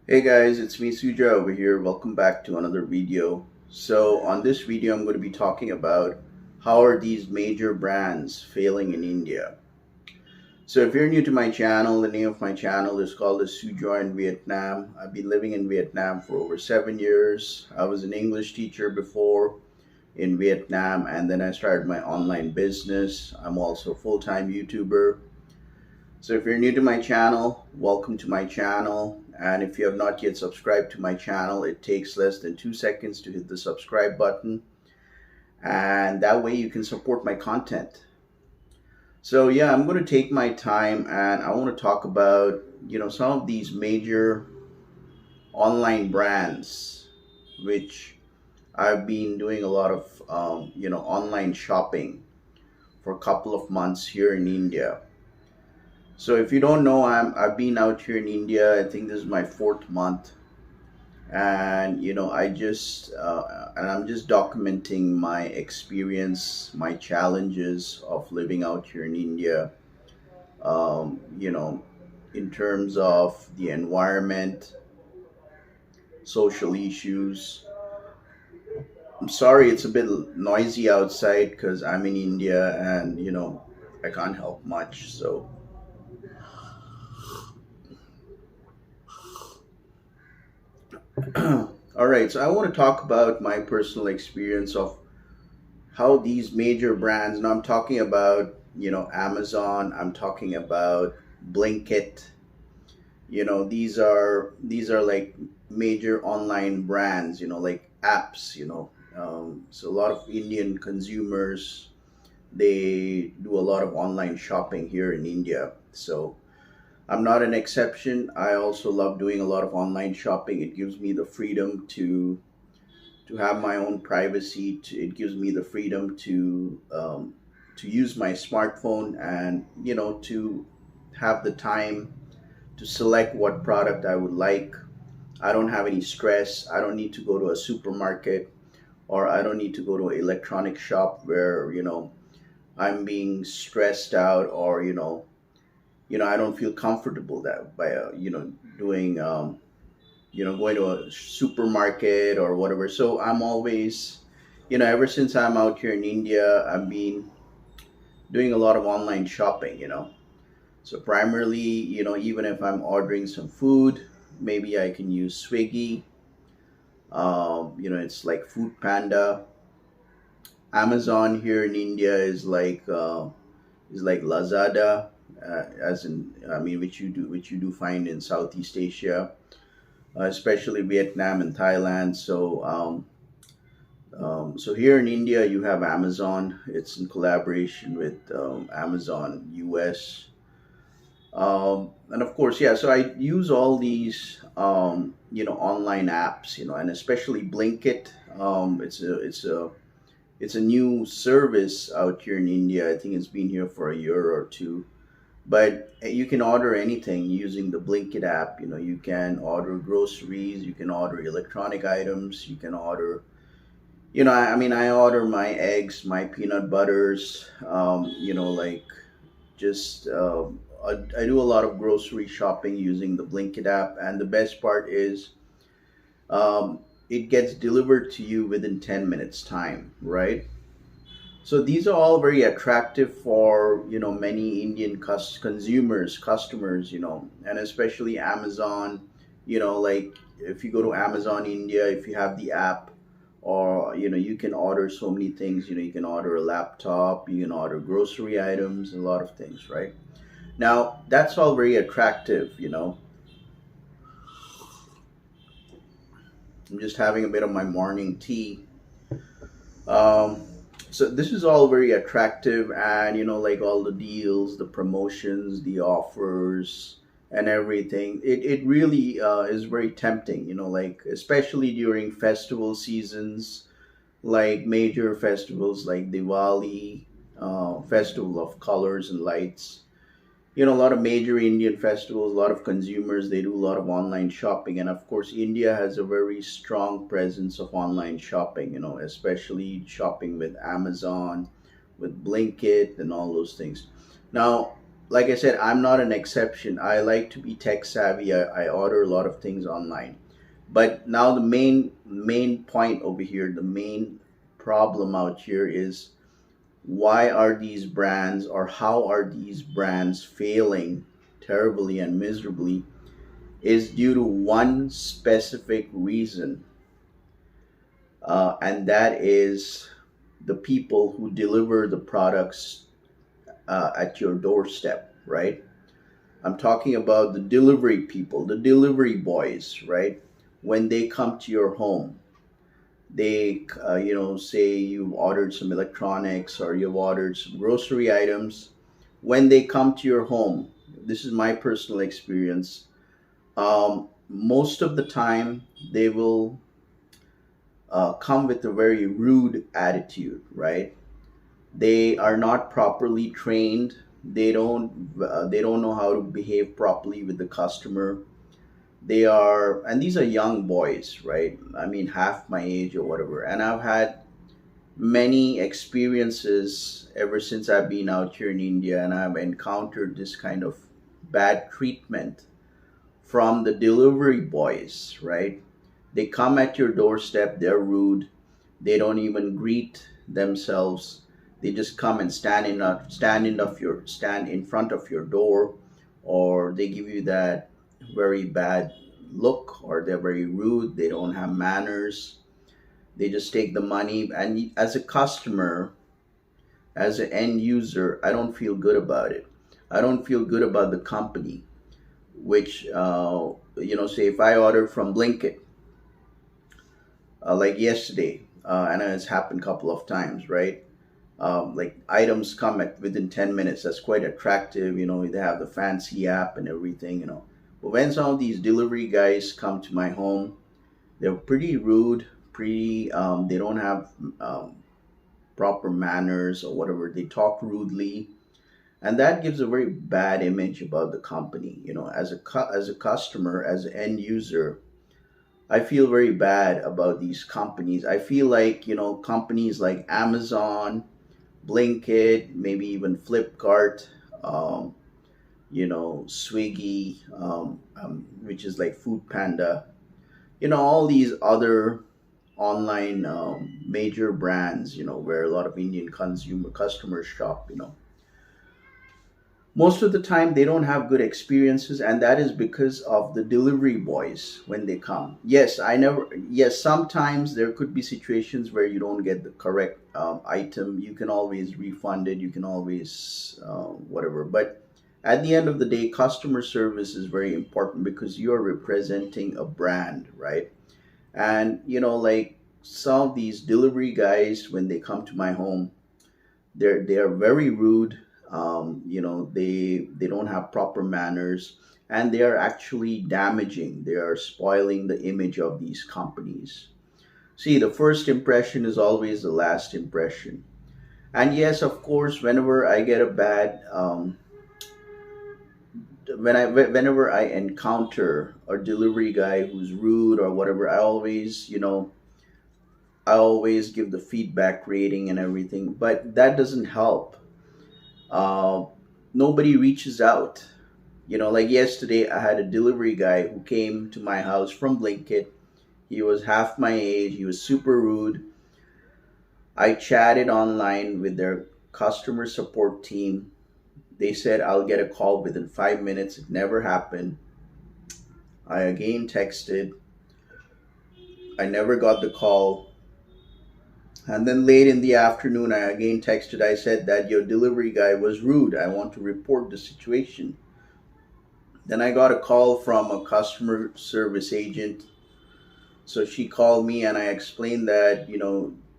Hey guys, it's me Suja over here. Welcome back to another video. So on this video, I'm going to be talking about how are these major brands failing in India. So if you're new to my channel, the name of my channel is called the Suja in Vietnam. I've been living in Vietnam for over 7 years. I was an English teacher before in Vietnam, and then I started my online business. I'm also a full-time YouTuber. So if you're new to my channel, welcome to my channel. And if you have not yet subscribed to my channel, it takes less than 2 seconds to hit the subscribe button. And that way you can support my content. So yeah, I'm going to take my time and I want to talk about, some of these major online brands, which I've been doing a lot of, online shopping for a couple of months here in India. So if you don't know, I've been out here in India. I think this is my fourth month, and I'm just documenting my experience, my challenges of living out here in India. Um, you know, in terms of the environment, social issues. I'm sorry, it's a bit noisy outside because I'm in India, and I can't help much. So. All right, so I want to talk about my personal experience of how these major brands, and I'm talking about, Amazon, I'm talking about Blinkit, these are like major online brands, like apps, so a lot of Indian consumers, they do a lot of online shopping here in India. So I'm not an exception. I also love doing a lot of online shopping. It gives me the freedom to have my own privacy. It gives me the freedom to use my smartphone and to have the time to select what product I would like. I don't have any stress. I don't need to go to a supermarket or I don't need to go to an electronic shop where I'm being stressed out or I don't feel comfortable that by doing going to a supermarket or whatever. So I'm always, ever since I'm out here in India, I've been doing a lot of online shopping. So primarily, even if I'm ordering some food, maybe I can use Swiggy. It's like Food Panda. Amazon here in India is like Lazada, as in I mean, which you do find in Southeast Asia, especially Vietnam and Thailand. So here in India, you have Amazon. It's in collaboration with Amazon US, and of course, yeah. So I use all these online apps, and especially Blinkit. It's a new service out here in India. I think it's been here for a year or two, but you can order anything using the Blinkit app. You can order groceries, you can order electronic items, you can order, I mean, I order my eggs, my peanut butters, like just, I do a lot of grocery shopping using the Blinkit app. And the best part is, it gets delivered to you within 10 minutes time, right? So these are all very attractive for many Indian consumers, customers, and especially Amazon. Like if you go to Amazon India, if you have the app, or you can order so many things. You can order a laptop, you can order grocery items, a lot of things, right? Now that's all very attractive. I'm just having a bit of my morning tea. Um, so this is all very attractive, and like all the deals, the promotions, the offers, and everything. It really is very tempting. Like especially during festival seasons, like major festivals like Diwali, Festival of Colors and Lights. A lot of major Indian festivals, a lot of consumers, they do a lot of online shopping. And of course, India has a very strong presence of online shopping, especially shopping with Amazon, with Blinkit, and all those things. Now, like I said, I'm not an exception. I like to be tech savvy. I order a lot of things online. But now the main point over here, the main problem out here is, why are these brands, or how are these brands failing terribly and miserably, is due to one specific reason, and that is the people who deliver the products at your doorstep, right? I'm talking about the delivery people, the delivery boys, right? When they come to your home, they, say you've ordered some electronics or you've ordered some grocery items. When they come to your home, this is my personal experience. Most of the time, they will come with a very rude attitude, right? They are not properly trained. They don't know how to behave properly with the customer. They are, and these are young boys, right? I mean, half my age or whatever. And I've had many experiences ever since I've been out here in India, and I've encountered this kind of bad treatment from the delivery boys, right? They come at your doorstep, they're rude, they don't even greet themselves. They just come and stand in front of your door, or they give you that very bad look, or they're very rude, they don't have manners. They just take the money, and as a customer, as an end user, I don't feel good about it. I don't feel good about the company, which say if I order from blinkit, like yesterday, I know it's happened a couple of times, right? Like items come at within 10 minutes. That's quite attractive. They have the fancy app and everything. But when some of these delivery guys come to my home, they're pretty rude, pretty, they don't have proper manners or whatever. They talk rudely. And that gives a very bad image about the company. As a customer, as an end user, I feel very bad about these companies. I feel like, companies like Amazon, Blinkit, maybe even Flipkart, um, Swiggy, which is like Food Panda, all these other online major brands, where a lot of Indian consumer customers shop, most of the time they don't have good experiences, and that is because of the delivery boys when they come. Yes, sometimes there could be situations where you don't get the correct item. You can always refund it, you can always whatever, but at the end of the day, customer service is very important because you're representing a brand, right? And like some of these delivery guys, when they come to my home, they are very rude. They don't have proper manners, and they are actually damaging. They are spoiling the image of these companies. See, the first impression is always the last impression. And yes, of course, whenever I get a bad whenever I encounter a delivery guy who's rude or whatever, I always give the feedback rating and everything, but that doesn't help. uh, Nobody reaches out. Like yesterday, I had a delivery guy who came to my house from Blinkit. He was half my age. He was super rude. I chatted online with their customer support team. They said I'll get a call within 5 minutes. It never happened. I again texted. I never got the call. And then late in the afternoon, I again texted. I said that your delivery guy was rude. I want to report the situation. Then I got a call from a customer service agent. So she called me, and I explained that,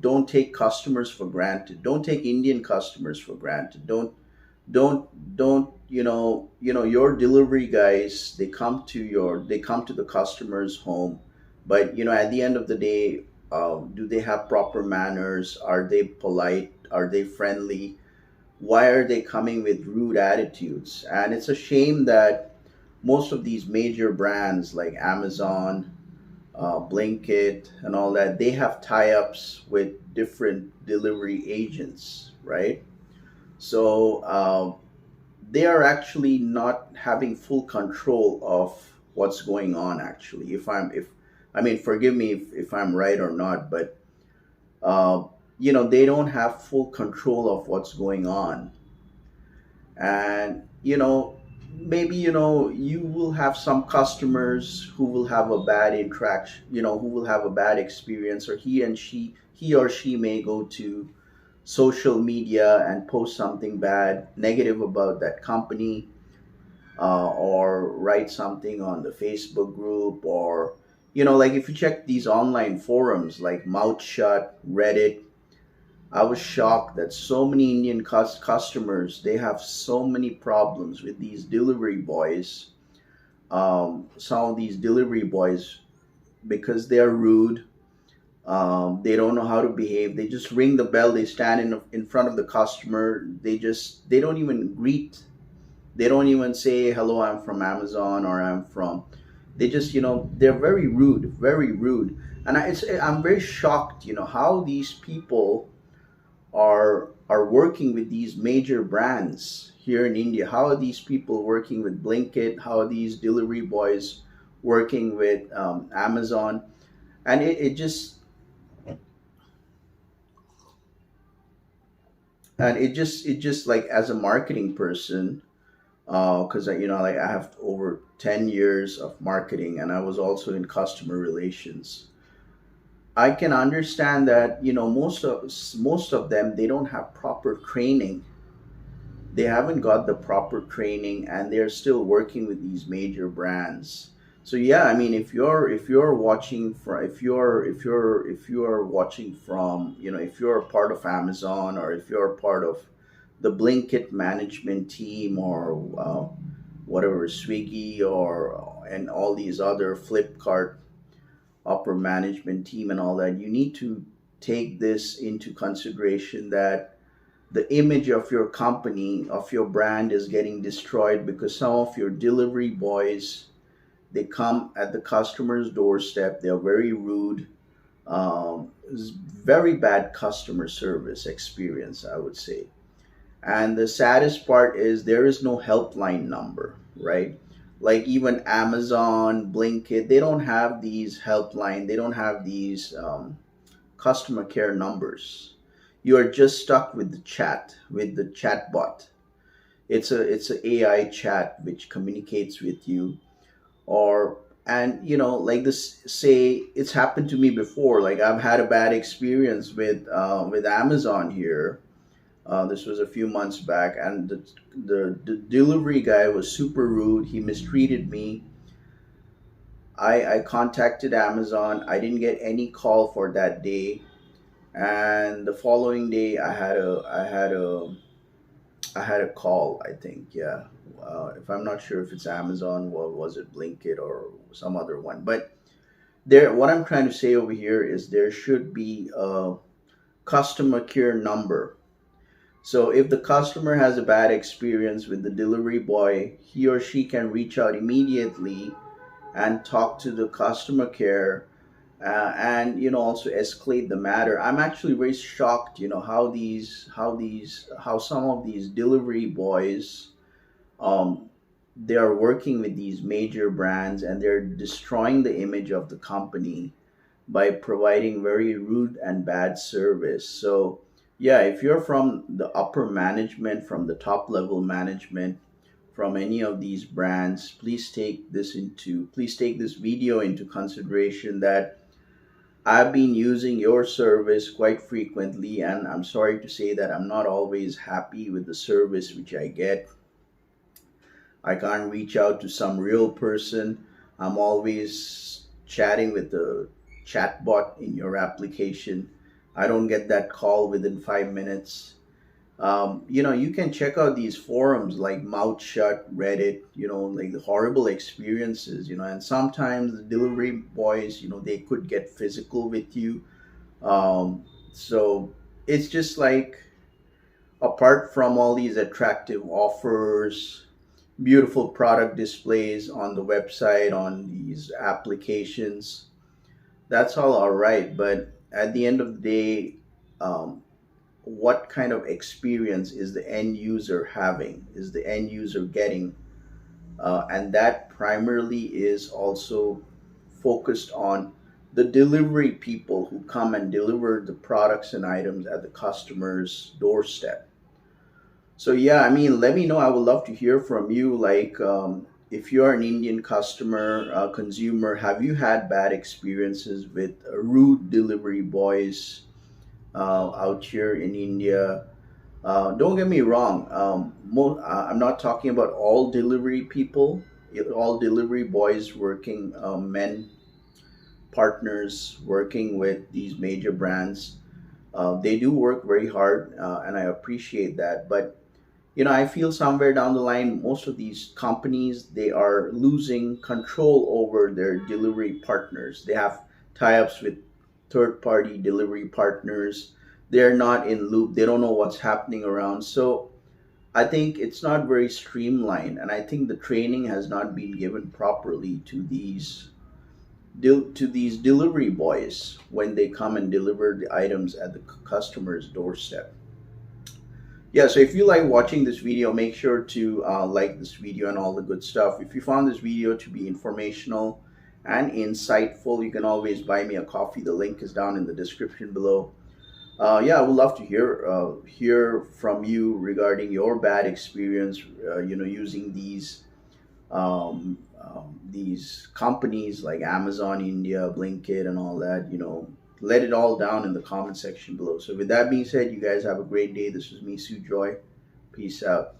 don't take customers for granted. Don't take Indian customers for granted. Don't your delivery guys, they come to the customer's home, but at the end of the day, do they have proper manners? Are they polite? Are they friendly? Why are they coming with rude attitudes? And it's a shame that most of these major brands like Amazon, Blinkit, and all that, they have tie-ups with different delivery agents, right? So they are actually not having full control of what's going on. Actually, if I mean, forgive me if I'm right or not, but uh, they don't have full control of what's going on. And maybe you will have some customers who will have a bad interaction, who will have a bad experience, or he or she may go to social media and post something bad negative about that company, or write something on the Facebook group, or like if you check these online forums like Mouth Shut, Reddit. I was shocked that so many Indian customers, they have so many problems with these delivery boys. Some of these delivery boys, because they are rude, they don't know how to behave. They just ring the bell. They stand in front of the customer. They don't even greet. They don't even say hello. I'm from Amazon, or I'm from. They just they're very rude, very rude. And I'm very shocked. How these people are working with these major brands here in India. How are these people working with Blinkit? How are these delivery boys working with Amazon? And it just like, as a marketing person, because like I have over 10 years of marketing, and I was also in customer relations. I can understand that most of them, they don't have proper training. They haven't got the proper training, and they're still working with these major brands. So yeah, I mean, if you're watching from if you're watching from, if you're a part of Amazon, or if you're a part of the Blinkit management team, or whatever, Swiggy, or and all these other Flipkart upper management team and all that, you need to take this into consideration, that the image of your company, of your brand, is getting destroyed because some of your delivery boys, they come at the customer's doorstep. They're very rude. Very bad customer service experience, I would say. And the saddest part is there is no helpline number, right? Like even Amazon, Blinkit, they don't have these helpline. They don't have these customer care numbers. You are just stuck with the chat bot. It's a AI chat which communicates with you. Or, and like this, say it's happened to me before. Like I've had a bad experience with Amazon here. This was a few months back, and the delivery guy was super rude. He mistreated me. I contacted Amazon. I didn't get any call for that day, and the following day I had a call. I think, yeah. If I'm not sure if it's Amazon, or was it Blinkit, or some other one, but there. What I'm trying to say over here is there should be a customer care number. So if the customer has a bad experience with the delivery boy, he or she can reach out immediately and talk to the customer care, and also escalate the matter. I'm actually very shocked, how some of these delivery boys, um, they are working with these major brands, and they're destroying the image of the company by providing very rude and bad service. So, yeah, if you're from the upper management, from the top level management, from any of these brands, please take this video into consideration, that I've been using your service quite frequently, and I'm sorry to say that I'm not always happy with the service which I get. I can't reach out to some real person. I'm always chatting with the chatbot in your application. I don't get that call within 5 minutes. You can check out these forums like Mouth Shut, Reddit, like the horrible experiences, and sometimes the delivery boys, they could get physical with you. So it's just like, apart from all these attractive offers, beautiful product displays on the website, on these applications, that's all right. But at the end of the day, um, what kind of experience is the end user having, is the end user getting, and that primarily is also focused on the delivery people who come and deliver the products and items at the customer's doorstep. So yeah, I mean, let me know. I would love to hear from you. Like, if you're an Indian customer, consumer, have you had bad experiences with rude delivery boys out here in India? Don't get me wrong. I'm not talking about all delivery people, all delivery boys working, men, partners working with these major brands. They do work very hard, and I appreciate that. But I feel somewhere down the line, most of these companies, they are losing control over their delivery partners. They have tie-ups with third-party delivery partners. They're not in loop. They don't know what's happening around. So I think it's not very streamlined, and I think the training has not been given properly to these delivery boys when they come and deliver the items at the customer's doorstep. Yeah, so if you like watching this video, make sure to like this video and all the good stuff. If you found this video to be informational and insightful, you can always buy me a coffee. The link is down in the description below. Yeah, I would love to hear from you regarding your bad experience, using these companies like Amazon India, Blinkit, and all that. Let it all down in the comment section below. So with that being said, you guys have a great day. This is me, Sujoy. Peace out.